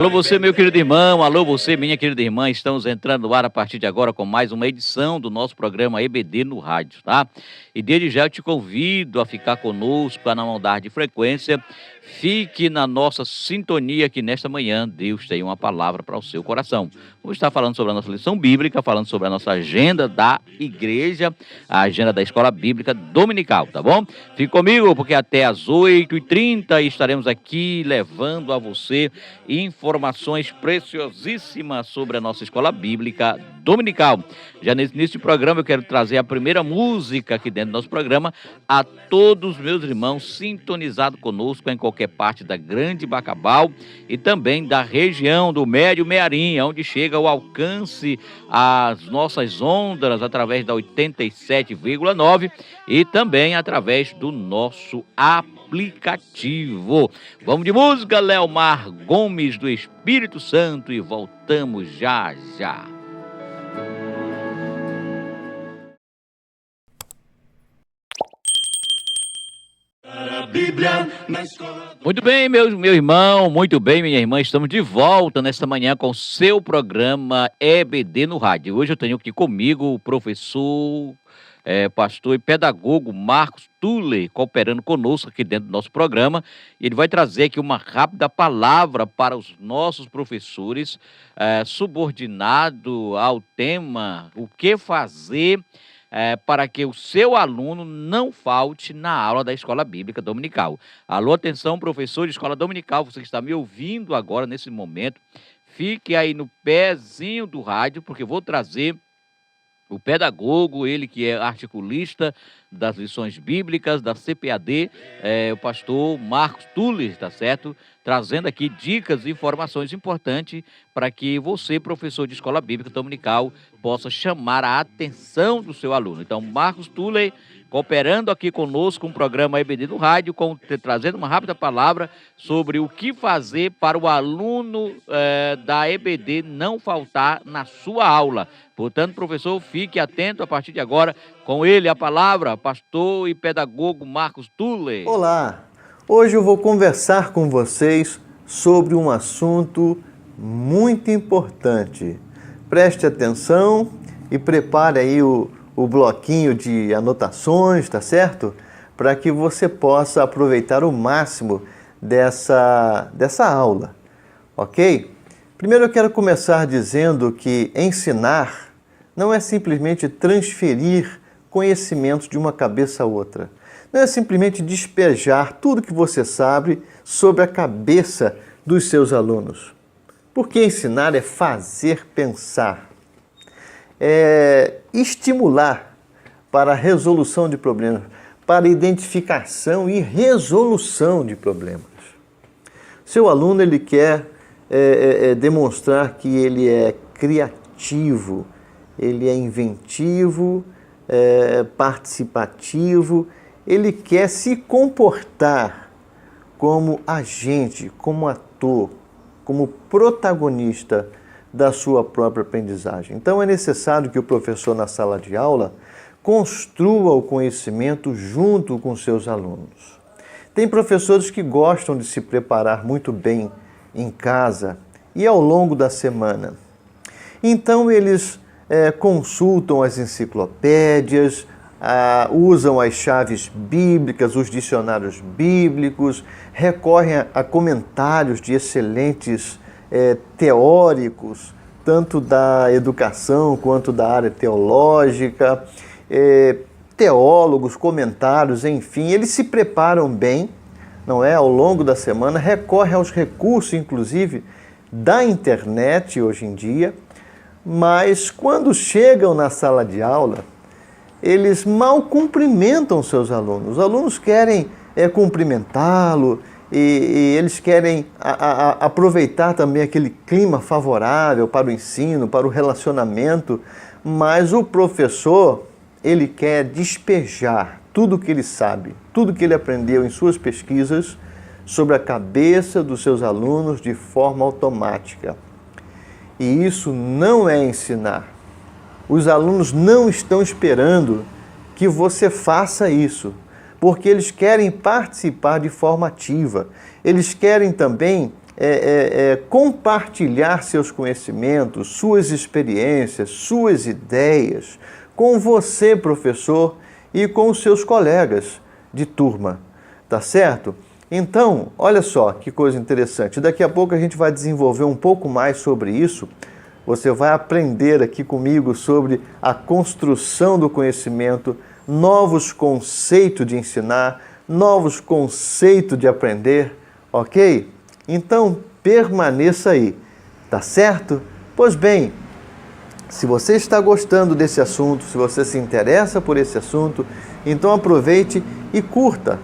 Alô você, meu querido irmão, alô você, minha querida irmã, estamos entrando no ar a partir de agora com mais uma edição do nosso programa EBD no rádio, tá? E desde já eu te convido a ficar conosco, a não mudar de frequência, fique na nossa sintonia que nesta manhã Deus tem uma palavra para o seu coração. Vamos estar falando sobre a nossa lição bíblica, falando sobre a nossa agenda da igreja, a agenda da Escola Bíblica Dominical, tá bom? Fique comigo porque até às 8h30 estaremos aqui levando a você informações preciosíssimas sobre a nossa Escola Bíblica Dominical. Já nesse início de programa eu quero trazer a primeira música aqui dentro do nosso programa a todos os meus irmãos sintonizados conosco em qualquer parte da Grande Bacabal e também da região do Médio Mearim, onde chega o alcance às nossas ondas através da 87,9 e também através do nosso aplicativo. Vamos de música, Leomar Gomes do Espírito Santo, e voltamos já já. Muito bem, meu irmão, muito bem, minha irmã, estamos de volta nesta manhã com o seu programa EBD no rádio. Hoje eu tenho aqui comigo o professor, pastor e pedagogo Marcos Tuller, cooperando conosco aqui dentro do nosso programa. E ele vai trazer aqui uma rápida palavra para os nossos professores, subordinado ao tema o que fazer para que o seu aluno não falte na aula da Escola Bíblica Dominical. Alô, atenção, professor de Escola Dominical, você que está me ouvindo agora nesse momento, fique aí no pezinho do rádio, porque eu vou trazer o pedagogo, ele que é articulista das lições bíblicas da CPAD, o pastor Marcos Tuller, tá certo? Trazendo aqui dicas e informações importantes para que você, professor de Escola Bíblica Dominical, possa chamar a atenção do seu aluno. Então, Marcos Tuller, cooperando aqui conosco, um programa EBD no rádio, trazendo uma rápida palavra sobre o que fazer para o aluno da EBD não faltar na sua aula. Portanto, professor, fique atento a partir de agora com ele a palavra, pastor e pedagogo Marcos Tuller. Olá, hoje eu vou conversar com vocês sobre um assunto muito importante. Preste atenção e prepare aí o bloquinho de anotações, tá certo? Para que você possa aproveitar o máximo dessa aula, ok? Primeiro eu quero começar dizendo que ensinar não é simplesmente transferir conhecimentos de uma cabeça a outra. Não é simplesmente despejar tudo que você sabe sobre a cabeça dos seus alunos. Porque ensinar é fazer pensar. É estimular para a resolução de problemas, para a identificação e resolução de problemas. Seu aluno, ele quer demonstrar que ele é criativo, ele é inventivo, participativo, ele quer se comportar como agente, como ator, como protagonista da sua própria aprendizagem. Então é necessário que o professor na sala de aula construa o conhecimento junto com seus alunos. Tem professores que gostam de se preparar muito bem em casa e ao longo da semana. Então eles consultam as enciclopédias, usam as chaves bíblicas, os dicionários bíblicos, recorrem a comentários de excelentes teóricos, tanto da educação quanto da área teológica, teólogos, comentários, enfim, eles se preparam bem, não é? Ao longo da semana, recorrem aos recursos, inclusive, da internet hoje em dia, mas quando chegam na sala de aula, eles mal cumprimentam seus alunos. Os alunos querem cumprimentá-lo e eles querem aproveitar também aquele clima favorável para o ensino, para o relacionamento, mas o professor, ele quer despejar tudo o que ele sabe, tudo que ele aprendeu em suas pesquisas sobre a cabeça dos seus alunos de forma automática. E isso não é ensinar. Os alunos não estão esperando que você faça isso, porque eles querem participar de forma ativa. Eles querem também compartilhar seus conhecimentos, suas experiências, suas ideias com você, professor, e com os seus colegas de turma, tá certo? Então, olha só que coisa interessante. Daqui a pouco a gente vai desenvolver um pouco mais sobre isso. Você vai aprender aqui comigo sobre a construção do conhecimento, novos conceitos de ensinar, novos conceitos de aprender, ok? Então, permaneça aí, tá certo? Pois bem, se você está gostando desse assunto, se você se interessa por esse assunto, então aproveite e curta.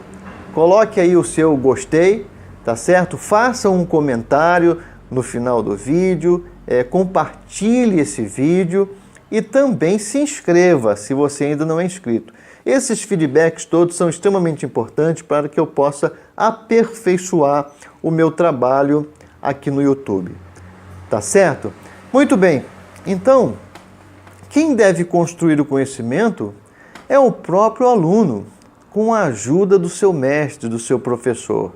Coloque aí o seu gostei, tá certo? Faça um comentário no final do vídeo, compartilhe esse vídeo e também se inscreva se você ainda não é inscrito. Esses feedbacks todos são extremamente importantes para que eu possa aperfeiçoar o meu trabalho aqui no YouTube. Tá certo? Muito bem. Então, quem deve construir o conhecimento é o próprio aluno, com a ajuda do seu mestre, do seu professor.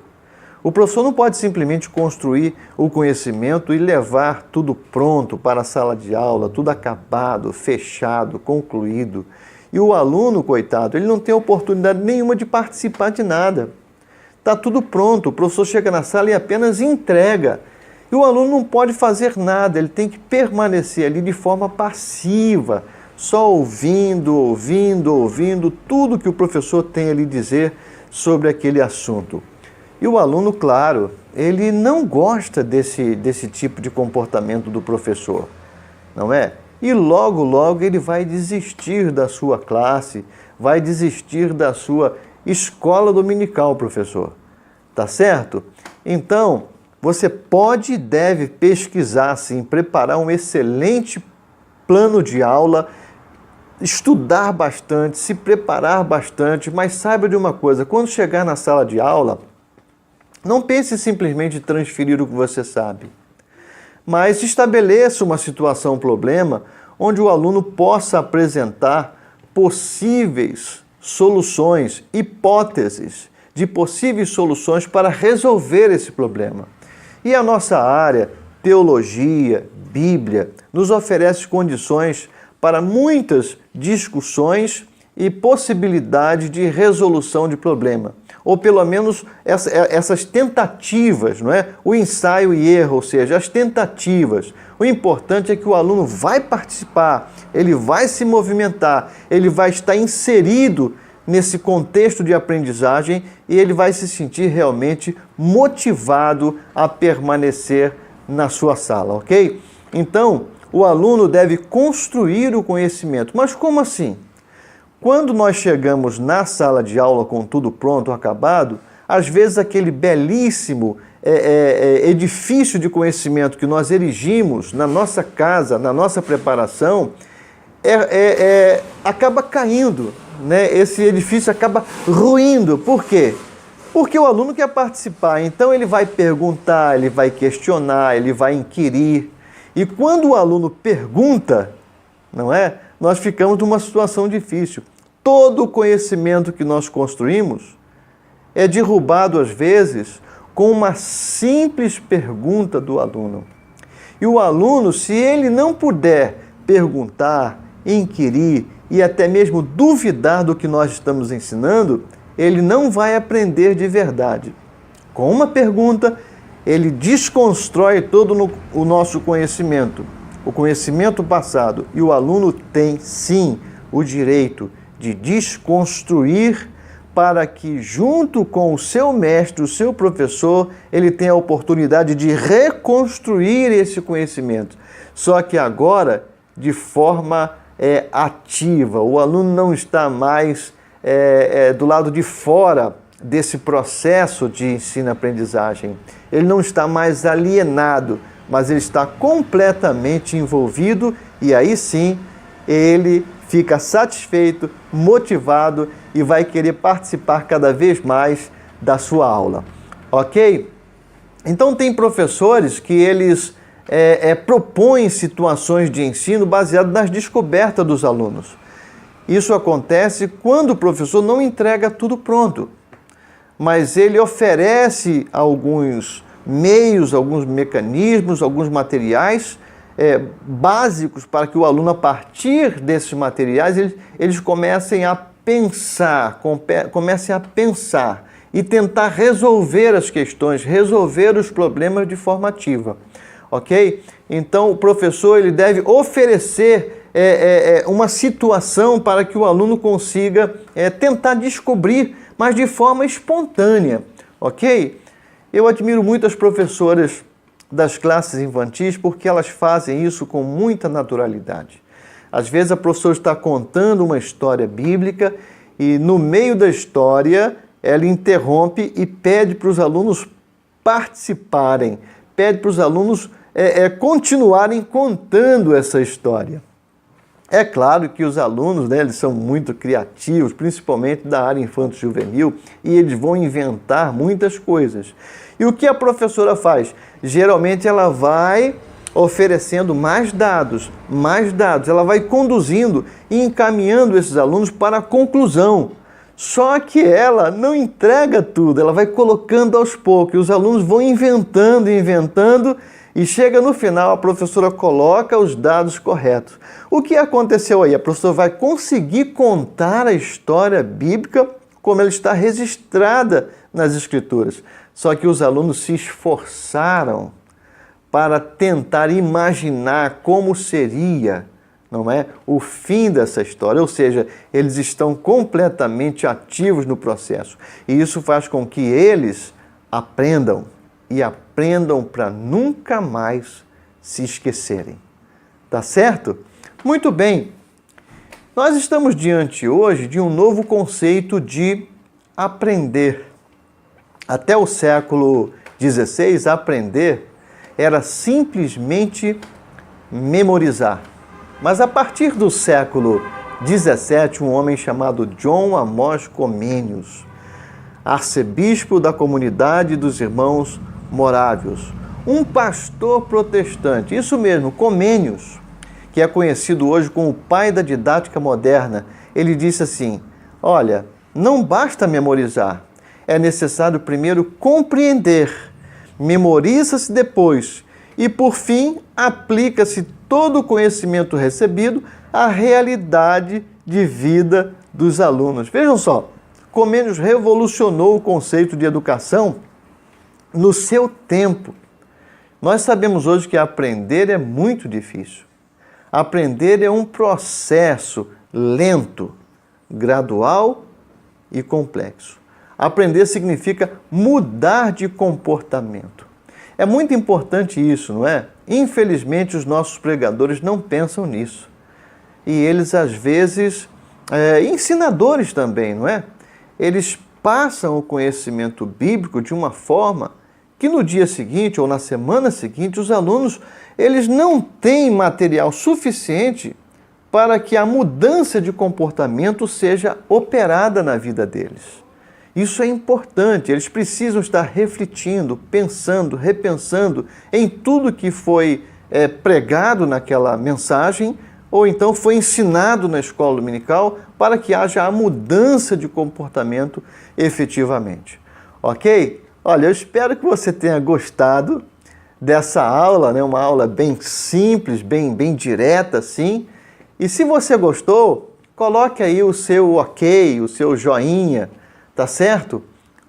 O professor não pode simplesmente construir o conhecimento e levar tudo pronto para a sala de aula, tudo acabado, fechado, concluído. E o aluno, coitado, ele não tem oportunidade nenhuma de participar de nada. Está tudo pronto, o professor chega na sala e apenas entrega. E o aluno não pode fazer nada, ele tem que permanecer ali de forma passiva, só ouvindo tudo que o professor tem a lhe dizer sobre aquele assunto. E o aluno, claro, ele não gosta desse tipo de comportamento do professor, não é? E logo ele vai desistir da sua classe, vai desistir da sua escola dominical, professor. Tá certo? Então, você pode e deve pesquisar, sim, preparar um excelente plano de aula, estudar bastante, se preparar bastante, mas saiba de uma coisa, quando chegar na sala de aula, não pense simplesmente em transferir o que você sabe, mas estabeleça uma situação, um problema, onde o aluno possa apresentar possíveis soluções, hipóteses de possíveis soluções para resolver esse problema. E a nossa área, teologia, Bíblia, nos oferece condições para muitas discussões e possibilidade de resolução de problema. Ou pelo menos essas tentativas, não é? O ensaio e erro, ou seja, as tentativas. O importante é que o aluno vai participar, ele vai se movimentar, ele vai estar inserido nesse contexto de aprendizagem e ele vai se sentir realmente motivado a permanecer na sua sala, ok? Então, o aluno deve construir o conhecimento. Mas como assim? Quando nós chegamos na sala de aula com tudo pronto, acabado, às vezes aquele belíssimo edifício de conhecimento que nós erigimos na nossa casa, na nossa preparação, acaba caindo, né? Esse edifício acaba ruindo. Por quê? Porque o aluno quer participar, então ele vai perguntar, ele vai questionar, ele vai inquirir. E quando o aluno pergunta, não é? Nós ficamos numa situação difícil. Todo o conhecimento que nós construímos é derrubado, às vezes, com uma simples pergunta do aluno. E o aluno, se ele não puder perguntar, inquirir e até mesmo duvidar do que nós estamos ensinando, ele não vai aprender de verdade. Com uma pergunta, ele desconstrói todo o nosso conhecimento, o conhecimento passado. E o aluno tem, sim, o direito de desconstruir para que, junto com o seu mestre, o seu professor, ele tenha a oportunidade de reconstruir esse conhecimento. Só que agora, de forma ativa, o aluno não está mais do lado de fora desse processo de ensino-aprendizagem. Ele não está mais alienado, mas ele está completamente envolvido e aí sim ele fica satisfeito, motivado e vai querer participar cada vez mais da sua aula, ok? Então tem professores que eles propõem situações de ensino baseadas nas descobertas dos alunos. Isso acontece quando o professor não entrega tudo pronto, mas ele oferece alguns meios, alguns mecanismos, alguns materiais básicos para que o aluno, a partir desses materiais, eles comecem a pensar e tentar resolver as questões, resolver os problemas de forma ativa, ok? Então, o professor ele deve oferecer uma situação para que o aluno consiga tentar descobrir, mas de forma espontânea, ok? Eu admiro muito as professoras das classes infantis porque elas fazem isso com muita naturalidade. Às vezes a professora está contando uma história bíblica e no meio da história ela interrompe e pede para os alunos participarem, pede para os alunos continuarem contando essa história. É claro que os alunos, né, eles são muito criativos, principalmente da área infanto-juvenil, e eles vão inventar muitas coisas. E o que a professora faz? Geralmente ela vai oferecendo mais dados, ela vai conduzindo e encaminhando esses alunos para a conclusão. Só que ela não entrega tudo, ela vai colocando aos poucos, e os alunos vão inventando, e chega no final, a professora coloca os dados corretos. O que aconteceu aí? A professora vai conseguir contar a história bíblica como ela está registrada nas Escrituras. Só que os alunos se esforçaram para tentar imaginar como seria, não é, o fim dessa história. Ou seja, eles estão completamente ativos no processo. E isso faz com que eles aprendam para nunca mais se esquecerem. Tá certo? Muito bem. Nós estamos diante hoje de um novo conceito de aprender. Até o século XVI, aprender era simplesmente memorizar. Mas a partir do século XVII, um homem chamado John Amos Comenius, arcebispo da comunidade dos irmãos morávios, um pastor protestante, isso mesmo, Comenius, que é conhecido hoje como o pai da didática moderna, ele disse assim: olha, não basta memorizar, é necessário primeiro compreender, memoriza-se depois e, por fim, aplica-se todo o conhecimento recebido à realidade de vida dos alunos. Vejam só, Comenius revolucionou o conceito de educação no seu tempo. Nós sabemos hoje que aprender é muito difícil. Aprender é um processo lento, gradual e complexo. Aprender significa mudar de comportamento. É muito importante isso, não é? Infelizmente, os nossos pregadores não pensam nisso. E eles, às vezes, ensinadores também, não é? Eles passam o conhecimento bíblico de uma forma que no dia seguinte ou na semana seguinte os alunos eles não têm material suficiente para que a mudança de comportamento seja operada na vida deles. Isso é importante, eles precisam estar refletindo, pensando, repensando em tudo que foi pregado naquela mensagem ou então foi ensinado na escola dominical para que haja a mudança de comportamento efetivamente. Ok? Olha, eu espero que você tenha gostado dessa aula, né? Uma aula bem simples, bem direta, assim. E se você gostou, coloque aí o seu ok, o seu joinha, tá certo?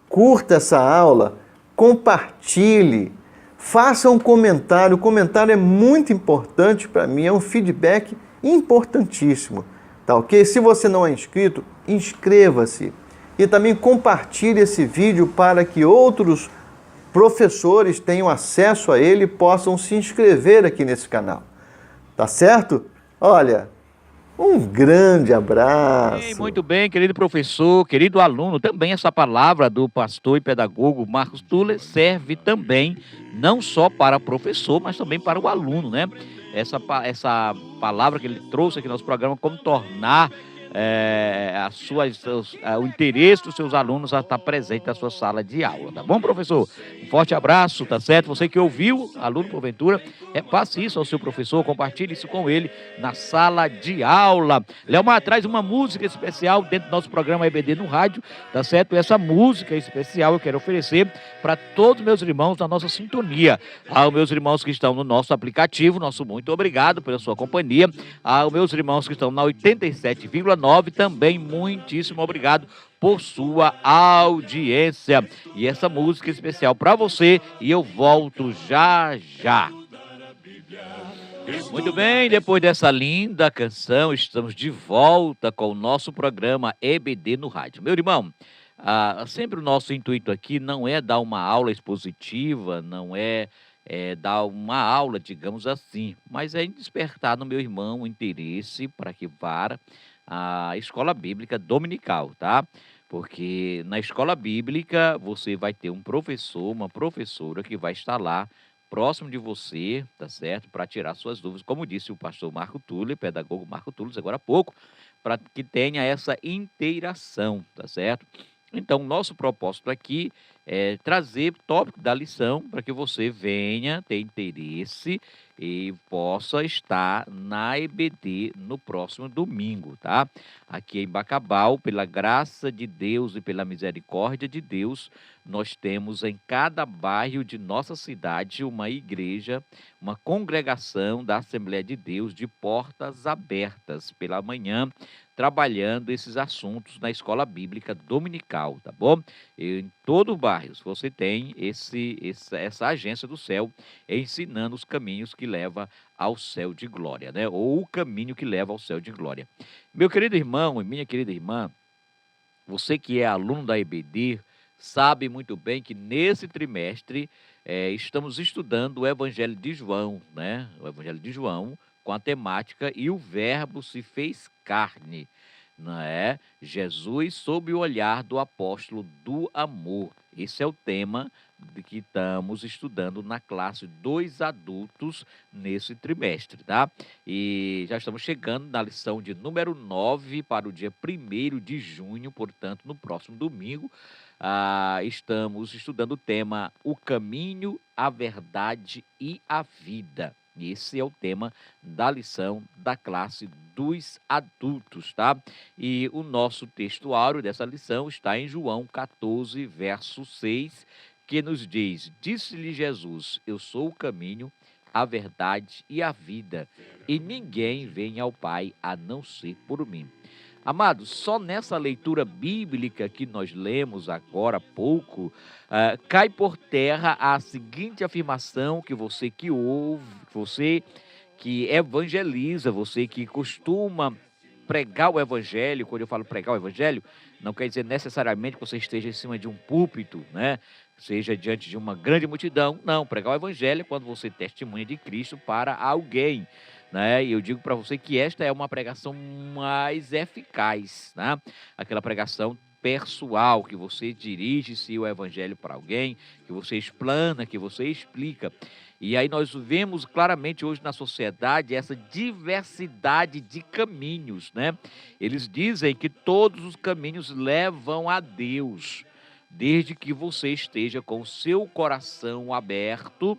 Curta essa aula, compartilhe, faça um comentário. O comentário é muito importante para mim, é um feedback importantíssimo, tá ok? Se você não é inscrito, inscreva-se. E também compartilhe esse vídeo para que outros professores tenham acesso a ele e possam se inscrever aqui nesse canal. Tá certo? Olha, um grande abraço. Muito bem, querido professor, querido aluno. Também essa palavra do pastor e pedagogo Marcos Tuller serve também não só para o professor, mas também para o aluno, né? Essa palavra que ele trouxe aqui no nosso programa, como tornar o interesse dos seus alunos a estar presente na sua sala de aula, tá bom, professor? Um forte abraço, tá certo? Você que ouviu, aluno porventura, passe isso ao seu professor, compartilhe isso com ele na sala de aula. Leomar, traz uma música especial dentro do nosso programa EBD no rádio, tá certo? E essa música especial eu quero oferecer para todos os meus irmãos da nossa sintonia. Aos meus irmãos que estão no nosso aplicativo, nosso muito obrigado pela sua companhia. Aos meus irmãos que estão na 87,9, também muitíssimo obrigado por sua audiência. E essa música especial para você, e eu volto já já. Muito bem, depois dessa linda canção, estamos de volta com o nosso programa EBD no rádio. Meu irmão, sempre o nosso intuito aqui não é dar uma aula expositiva, não é dar uma aula, digamos assim, mas é despertar no meu irmão o interesse para que vá à escola bíblica dominical, tá? Porque na escola bíblica você vai ter um professor, uma professora que vai estar lá próximo de você, tá certo? Para tirar suas dúvidas, como disse o pastor Marco Túlio, pedagogo Marco Túlio, agora há pouco, para que tenha essa interação, tá certo? Então, nosso propósito aqui é trazer o tópico da lição para que você venha ter interesse e possa estar na EBD no próximo domingo, tá? Aqui em Bacabal, pela graça de Deus e pela misericórdia de Deus, nós temos em cada bairro de nossa cidade uma igreja, uma congregação da Assembleia de Deus de portas abertas pela manhã, trabalhando esses assuntos na escola bíblica dominical, tá bom? Em todo o bairro você tem essa agência do céu ensinando os caminhos que levam ao céu de glória, né? Ou o caminho que leva ao céu de glória. Meu querido irmão e minha querida irmã, você que é aluno da EBD, sabe muito bem que nesse trimestre estamos estudando o Evangelho de João, né? O Evangelho de João com a temática "E o Verbo se fez carne", não é? Jesus sob o olhar do apóstolo do amor. Esse é o tema que estamos estudando na classe dos adultos nesse trimestre, tá? E já estamos chegando na lição de número 9 para o dia 1º de junho, portanto, no próximo domingo. Estamos estudando o tema "O caminho, a verdade e a vida". Esse é o tema da lição da classe dos adultos, tá? E o nosso textuário dessa lição está em João 14, verso 6, que nos diz: "Disse-lhe Jesus, eu sou o caminho, a verdade e a vida, e ninguém vem ao Pai a não ser por mim." Amados, só nessa leitura bíblica que nós lemos agora há pouco, cai por terra a seguinte afirmação que você que ouve, você que evangeliza, você que costuma pregar o evangelho. Quando eu falo pregar o evangelho, não quer dizer necessariamente que você esteja em cima de um púlpito, né? Seja diante de uma grande multidão. Não, pregar o evangelho é quando você testemunha de Cristo para alguém, né? E eu digo para você que esta é uma pregação mais eficaz, né? Aquela pregação pessoal, que você dirige-se o evangelho para alguém, que você explana, que você explica. E aí nós vemos claramente hoje na sociedade essa diversidade de caminhos, né? Eles dizem que todos os caminhos levam a Deus, desde que você esteja com o seu coração aberto,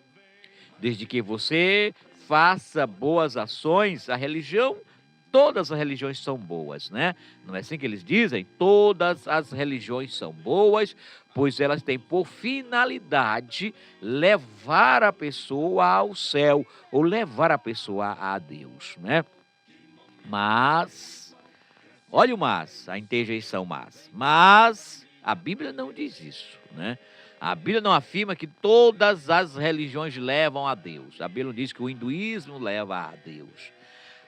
desde que você faça boas ações. A religião, todas as religiões são boas, né? Não é assim que eles dizem? Todas as religiões são boas, pois elas têm por finalidade levar a pessoa ao céu, ou levar a pessoa a Deus, né? Mas, olha o mas, a interjeição mas a Bíblia não diz isso, né? A Bíblia não afirma que todas as religiões levam a Deus. A Bíblia não diz que o hinduísmo leva a Deus.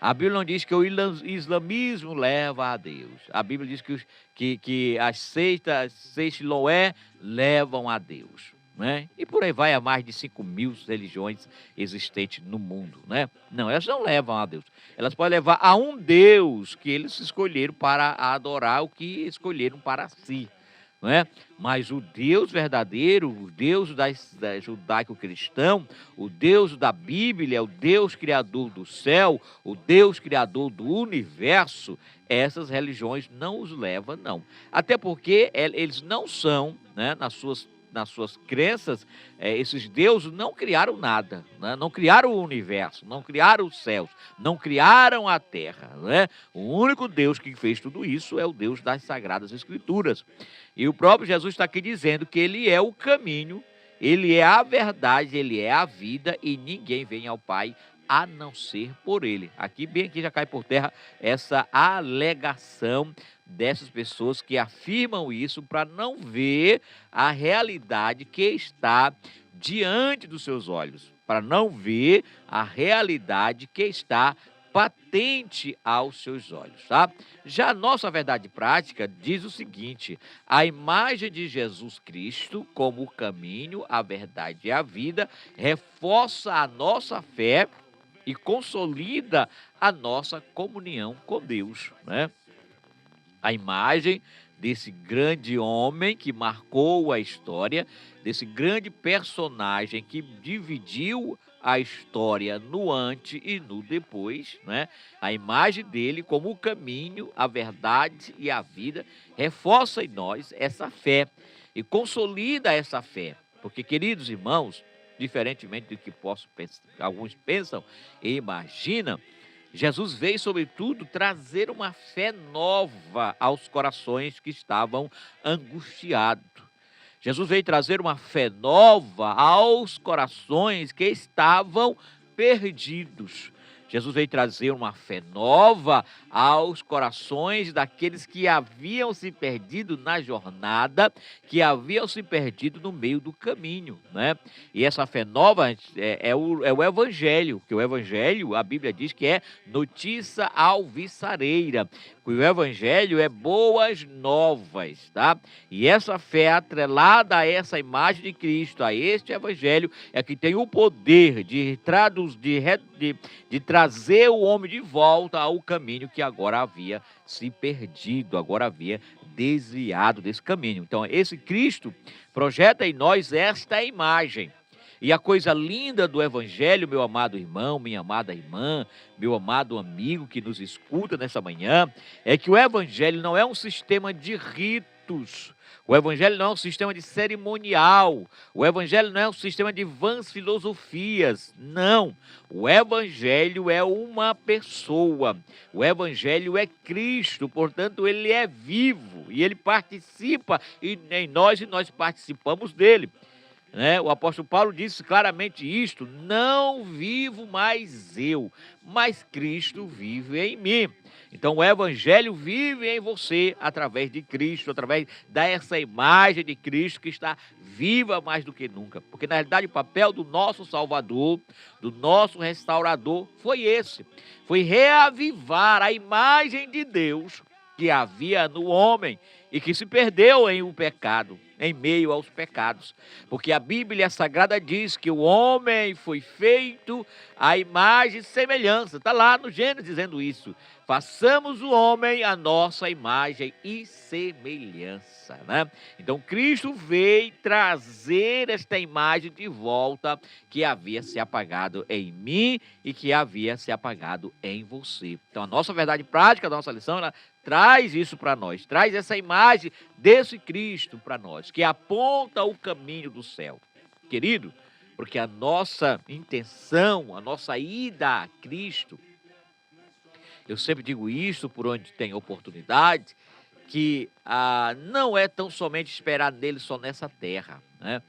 A Bíblia não diz que o islamismo leva a Deus. A Bíblia diz que as seitas Siloé levam a Deus, né? E por aí vai, a mais de 5.000 religiões existentes no mundo, né? Não, elas não levam a Deus. Elas podem levar a um Deus que eles escolheram para adorar, o que escolheram para si, não é? Mas o Deus verdadeiro, o Deus da judaico-cristão, o Deus da Bíblia, o Deus criador do céu, o Deus criador do universo, essas religiões não os levam, não. Até porque eles não são, né, nas suas crenças, esses deuses não criaram nada, né? Não criaram o universo, não criaram os céus, não criaram a terra, né? O único Deus que fez tudo isso é o Deus das Sagradas Escrituras. E o próprio Jesus está aqui dizendo que ele é o caminho, ele é a verdade, ele é a vida e ninguém vem ao Pai a não ser por ele. Bem aqui já cai por terra essa alegação dessas pessoas que afirmam isso para não ver a realidade que está diante dos seus olhos, para não ver a realidade que está patente aos seus olhos, tá? Já a nossa verdade prática diz o seguinte: a imagem de Jesus Cristo como o caminho, a verdade e a vida reforça a nossa fé e consolida a nossa comunhão com Deus, né? A imagem desse grande homem que marcou a história, desse grande personagem que dividiu a história no antes e no depois, né? A imagem dele como o caminho, a verdade e a vida reforça em nós essa fé e consolida essa fé. Porque, queridos irmãos, diferentemente do que alguns pensam e imaginam, Jesus veio, sobretudo, trazer uma fé nova aos corações que estavam angustiados. Jesus veio trazer uma fé nova aos corações que estavam perdidos. Jesus veio trazer uma fé nova aos corações daqueles que haviam se perdido na jornada, que haviam se perdido no meio do caminho, né? E essa fé nova é o Evangelho, que o Evangelho, a Bíblia diz que é notícia alvissareira, que o Evangelho é boas novas, tá? E essa fé atrelada a essa imagem de Cristo, a este Evangelho, é que tem o poder de trazer o homem de volta ao caminho que agora havia se perdido, agora havia desviado desse caminho. Então, esse Cristo projeta em nós esta imagem. E a coisa linda do Evangelho, meu amado irmão, minha amada irmã, meu amado amigo que nos escuta nessa manhã, é que o Evangelho não é um sistema de ritos. O Evangelho não é um sistema de cerimonial. O Evangelho não é um sistema de vãs filosofias. Não. O Evangelho é uma pessoa. O Evangelho é Cristo. Portanto, ele é vivo. E ele participa em nós e nós participamos dele. Né? O apóstolo Paulo disse claramente isto: não vivo mais eu, mas Cristo vive em mim. Então o Evangelho vive em você através de Cristo, através dessa imagem de Cristo que está viva mais do que nunca. Porque na realidade o papel do nosso Salvador, do nosso restaurador, foi esse. Foi reavivar a imagem de Deus que havia no homem e que se perdeu em um pecado, em meio aos pecados. Porque a Bíblia Sagrada diz que o homem foi feito à imagem e semelhança. Está lá no Gênesis dizendo isso. Façamos o homem a nossa imagem e semelhança, né? Então Cristo veio trazer esta imagem de volta que havia se apagado em mim e que havia se apagado em você. Então a nossa verdade prática, a nossa lição, ela traz isso para nós, traz essa imagem desse Cristo para nós, que aponta o caminho do céu. Querido, porque a nossa intenção, a nossa ida a Cristo, eu sempre digo isso por onde tem oportunidade, que não é tão somente esperar nele só nessa terra, né?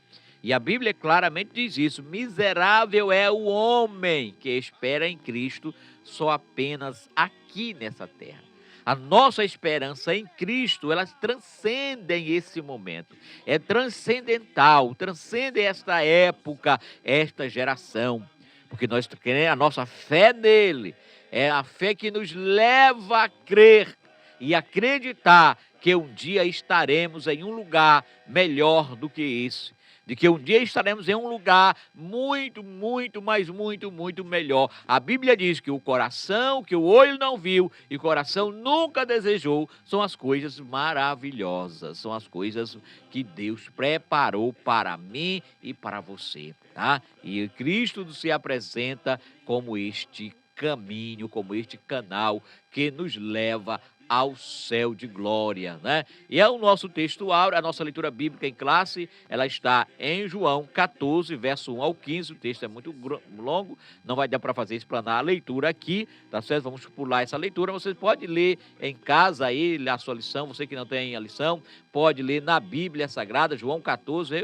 E a Bíblia claramente diz isso: miserável é o homem que espera em Cristo só apenas aqui nessa terra. A nossa esperança em Cristo, elas transcendem esse momento. É transcendental, transcende esta época, esta geração. Porque nós queremos a nossa fé nele. É a fé que nos leva a crer e acreditar que um dia estaremos em um lugar melhor do que esse. de que um dia estaremos em um lugar muito, muito, mas muito, muito melhor. A Bíblia diz que o coração, que o olho não viu e o coração nunca desejou, são as coisas maravilhosas, são as coisas que Deus preparou para mim e para você, tá? E Cristo se apresenta como este caminho, como este canal que nos leva ao céu de glória, né? E é o nosso texto áureo, a nossa leitura bíblica em classe, ela está em João 14, verso 1 ao 15, o texto é muito longo, não vai dar para fazer explanar a leitura aqui, tá certo? Vamos pular essa leitura, você pode ler em casa aí, a sua lição, você que não tem a lição, pode ler na Bíblia Sagrada, João 14,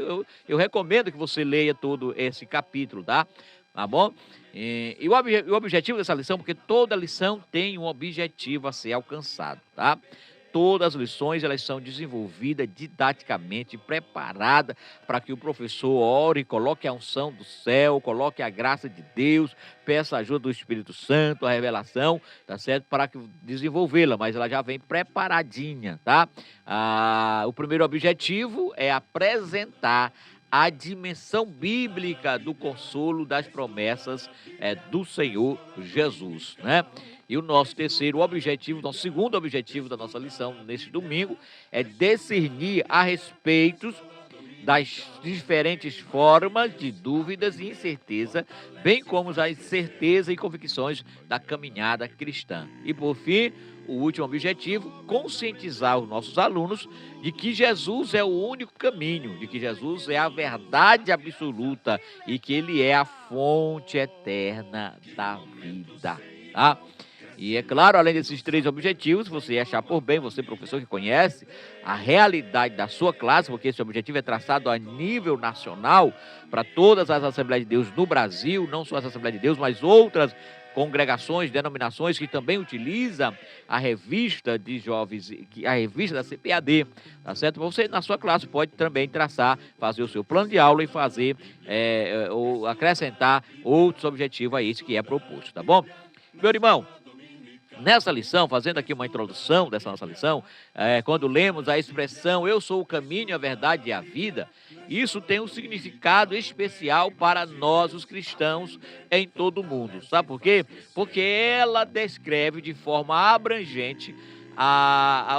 eu recomendo que você leia todo esse capítulo, tá? Tá bom? E o objetivo dessa lição, porque toda lição tem um objetivo a ser alcançado, tá? Todas as lições, elas são desenvolvidas didaticamente, preparadas para que o professor ore, coloque a unção do céu, coloque a graça de Deus, peça a ajuda do Espírito Santo, a revelação, tá certo? Para desenvolvê-la, mas ela já vem preparadinha, tá? O primeiro objetivo é apresentar a dimensão bíblica do consolo das promessas do Senhor Jesus, né? E o nosso terceiro objetivo, nosso segundo objetivo da nossa lição neste domingo é discernir a respeito das diferentes formas de dúvidas e incerteza, bem como as certezas e convicções da caminhada cristã. E por fim, o último objetivo, conscientizar os nossos alunos de que Jesus é o único caminho, de que Jesus é a verdade absoluta e que Ele é a fonte eterna da vida, tá? E é claro, além desses três objetivos, você achar por bem, você professor que conhece a realidade da sua classe, porque esse objetivo é traçado a nível nacional para todas as Assembleias de Deus no Brasil, não só as Assembleias de Deus, mas outras congregações, denominações que também utilizam a revista de jovens, a revista da CPAD, tá certo? Você, na sua classe, pode também traçar, fazer o seu plano de aula e fazer, ou acrescentar outros objetivos a esse que é proposto, tá bom? Meu irmão, nessa lição, fazendo aqui uma introdução dessa nossa lição, quando lemos a expressão "eu sou o caminho, a verdade e a vida", isso tem um significado especial para nós, os cristãos, em todo o mundo. Sabe por quê? Porque ela descreve de forma abrangente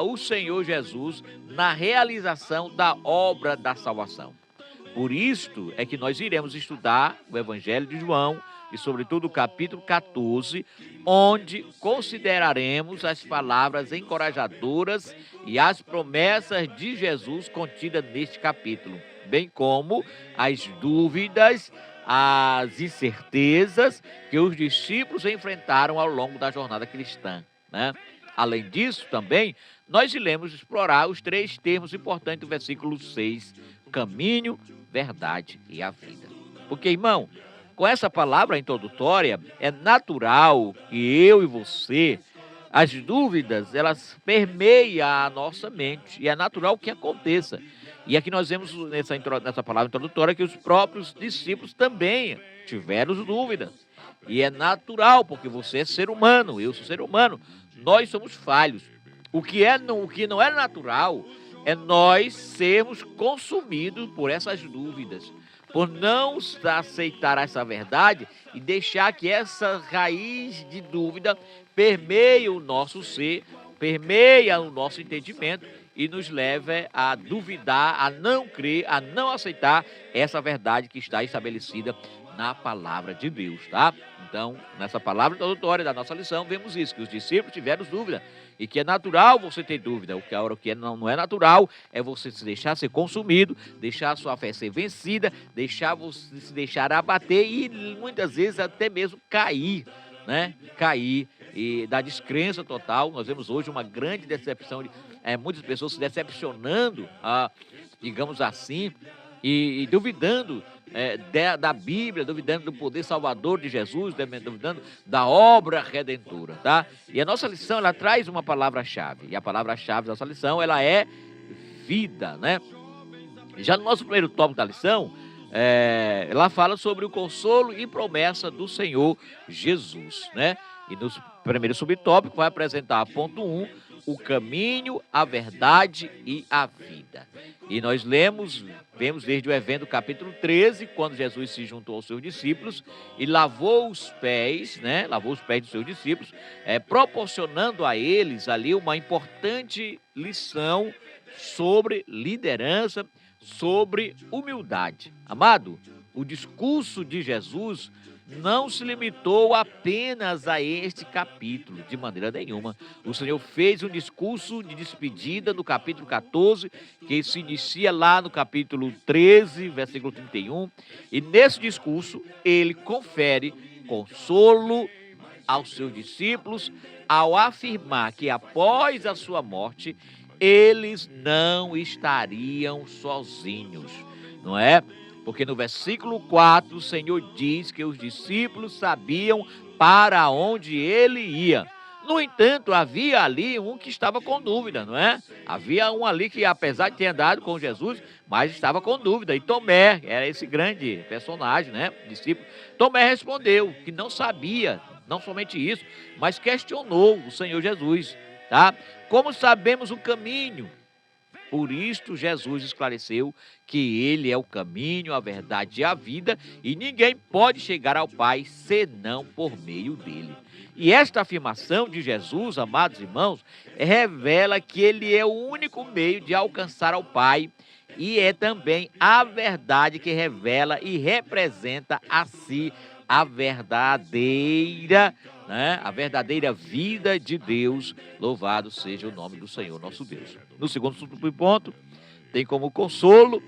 o Senhor Jesus na realização da obra da salvação. Por isto é que nós iremos estudar o Evangelho de João, e sobretudo o capítulo 14, onde consideraremos as palavras encorajadoras e as promessas de Jesus contidas neste capítulo, bem como as dúvidas, as incertezas que os discípulos enfrentaram ao longo da jornada cristã, né? Além disso, também, nós iremos explorar os três termos importantes do versículo 6, caminho, verdade e a vida. Porque, irmão, com essa palavra introdutória, é natural que eu e você, as dúvidas, elas permeiam a nossa mente, e é natural que aconteça. E aqui nós vemos nessa palavra introdutória que os próprios discípulos também tiveram dúvidas. E é natural, porque você é ser humano, eu sou ser humano, nós somos falhos. O que não é natural é nós sermos consumidos por essas dúvidas, por não aceitar essa verdade e deixar que essa raiz de dúvida permeie o nosso ser, permeie o nosso entendimento e nos leve a duvidar, a não crer, a não aceitar essa verdade que está estabelecida na palavra de Deus, tá? Então, nessa palavra introdutória da nossa lição, vemos isso, que os discípulos tiveram dúvida e que é natural você ter dúvida. O que não é natural é você se deixar ser consumido, deixar a sua fé ser vencida, se deixar abater e muitas vezes até mesmo cair, né? Cair e da descrença total. Nós vemos hoje uma grande decepção, muitas pessoas se decepcionando, digamos assim, e duvidando da Bíblia, duvidando do poder salvador de Jesus, duvidando da obra redentora, tá? E a nossa lição, ela traz uma palavra-chave, e a palavra-chave da nossa lição, ela é vida, né? Já no nosso primeiro tópico da lição, ela fala sobre o consolo e promessa do Senhor Jesus, né? E no primeiro subtópico vai apresentar ponto 1, o caminho, a verdade e a vida. E nós vemos desde o evento capítulo 13, quando Jesus se juntou aos seus discípulos e lavou os pés, né? Lavou os pés dos seus discípulos, proporcionando a eles ali uma importante lição sobre liderança, sobre humildade. Amado, o discurso de Jesus não se limitou apenas a este capítulo, de maneira nenhuma. O Senhor fez um discurso de despedida no capítulo 14, que se inicia lá no capítulo 13, versículo 31, e nesse discurso ele confere consolo aos seus discípulos ao afirmar que após a sua morte eles não estariam sozinhos, não é? Porque no versículo 4, o Senhor diz que os discípulos sabiam para onde ele ia. No entanto, havia ali um que estava com dúvida, não é? Havia um ali que, apesar de ter andado com Jesus, mas estava com dúvida. E Tomé, era esse grande personagem, né? Discípulo. Tomé respondeu que não sabia, não somente isso, mas questionou o Senhor Jesus, tá? Como sabemos o caminho? Por isto, Jesus esclareceu que ele é o caminho, a verdade e a vida, e ninguém pode chegar ao Pai senão por meio dele. E esta afirmação de Jesus, amados irmãos, revela que ele é o único meio de alcançar ao Pai, e é também a verdade que revela e representa a si a verdadeira, né? A verdadeira vida de Deus. Louvado seja o nome do Senhor nosso Deus. No segundo ponto, tem como consolo,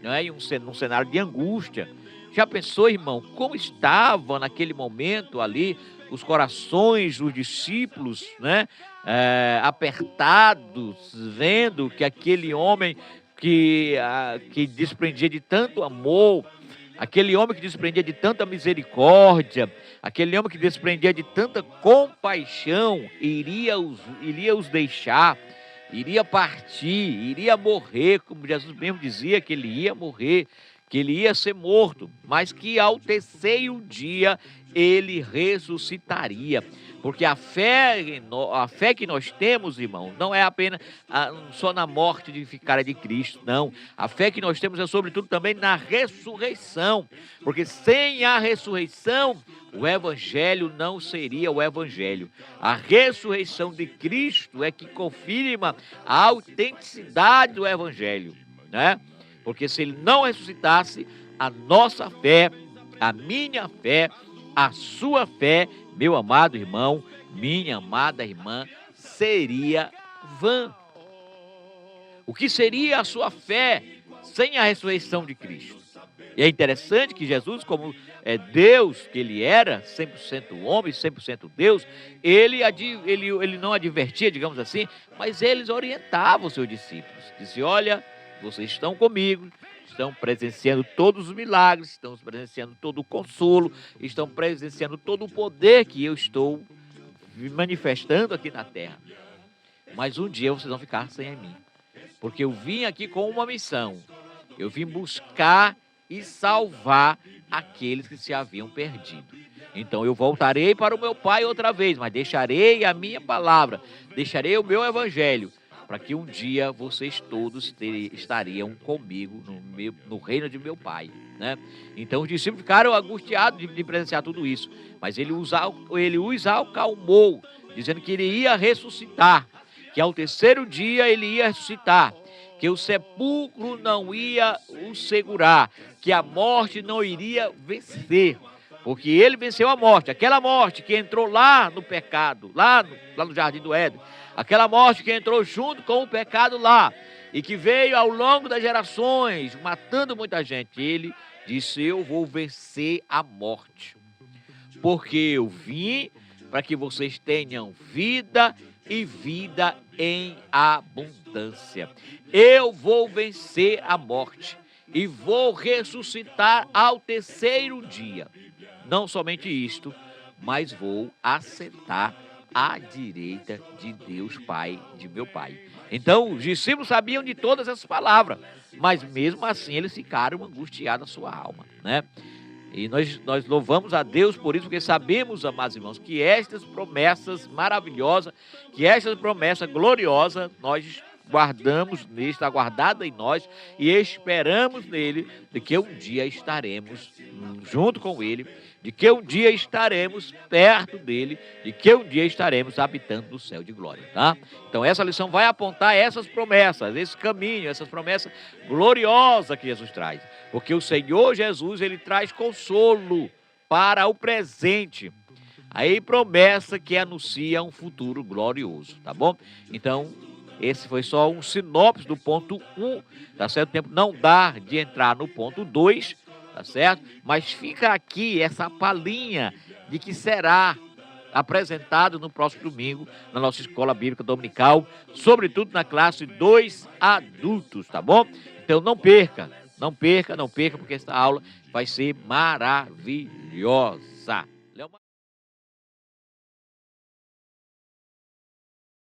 né? E num cenário de angústia. Já pensou, irmão, como estavam naquele momento ali os corações dos discípulos, né? Apertados, vendo que aquele homem que desprendia de tanto amor, aquele homem que desprendia de tanta misericórdia, aquele homem que desprendia de tanta compaixão, iria os deixar, iria partir, iria morrer, como Jesus mesmo dizia que ele ia morrer, que ele ia ser morto, mas que ao terceiro dia ele ressuscitaria. Porque a fé que nós temos, irmão, não é apenas só na morte de ficar de Cristo, não. A fé que nós temos é sobretudo também na ressurreição. Porque sem a ressurreição, o evangelho não seria o evangelho. A ressurreição de Cristo é que confirma a autenticidade do evangelho, né? Porque se ele não ressuscitasse, a nossa fé, a minha fé, a sua fé, meu amado irmão, minha amada irmã, seria vã. O que seria a sua fé sem a ressurreição de Cristo? E é interessante que Jesus, como é Deus que ele era, 100% homem, 100% Deus, ele não advertia, digamos assim, mas eles orientavam os seus discípulos. Dizia, olha, vocês estão comigo, estão presenciando todos os milagres, estão presenciando todo o consolo, estão presenciando todo o poder que eu estou manifestando aqui na terra. Mas um dia vocês vão ficar sem mim, porque eu vim aqui com uma missão. Eu vim buscar e salvar aqueles que se haviam perdido. Então eu voltarei para o meu Pai outra vez, mas deixarei a minha palavra, deixarei o meu evangelho, para que um dia vocês todos estariam comigo no reino de meu Pai, né? Então os discípulos ficaram angustiados de presenciar tudo isso, mas ele os acalmou, dizendo que ele ia ressuscitar, que ao terceiro dia ele ia ressuscitar, que o sepulcro não ia o segurar, que a morte não iria vencer, porque ele venceu a morte, aquela morte que entrou lá no pecado, lá no Jardim do Éden, aquela morte que entrou junto com o pecado lá, e que veio ao longo das gerações, matando muita gente. Ele disse, eu vou vencer a morte, porque eu vim para que vocês tenham vida e vida em abundância. Eu vou vencer a morte e vou ressuscitar ao terceiro dia. Não somente isto, mas vou assentar à direita de Deus Pai, de meu Pai. Então, os discípulos sabiam de todas essas palavras, mas mesmo assim eles ficaram angustiados na sua alma, né? E nós louvamos a Deus por isso, porque sabemos, amados irmãos, que estas promessas maravilhosas, que estas promessas gloriosas, nós guardamos nele, está guardada em nós e esperamos nele, de que um dia estaremos junto com ele, de que um dia estaremos perto dele, de que um dia estaremos habitando no céu de glória, tá? Então essa lição vai apontar essas promessas, esse caminho, essas promessas gloriosas que Jesus traz, porque o Senhor Jesus, ele traz consolo para o presente, aí promessa que anuncia um futuro glorioso, tá bom? Então, esse foi só um sinopse do ponto 1, tá certo? O tempo não dá de entrar no ponto 2, tá certo? Mas fica aqui essa palhinha de que será apresentado no próximo domingo na nossa Escola Bíblica Dominical, sobretudo na classe 2 adultos, tá bom? Então não perca, porque essa aula vai ser maravilhosa.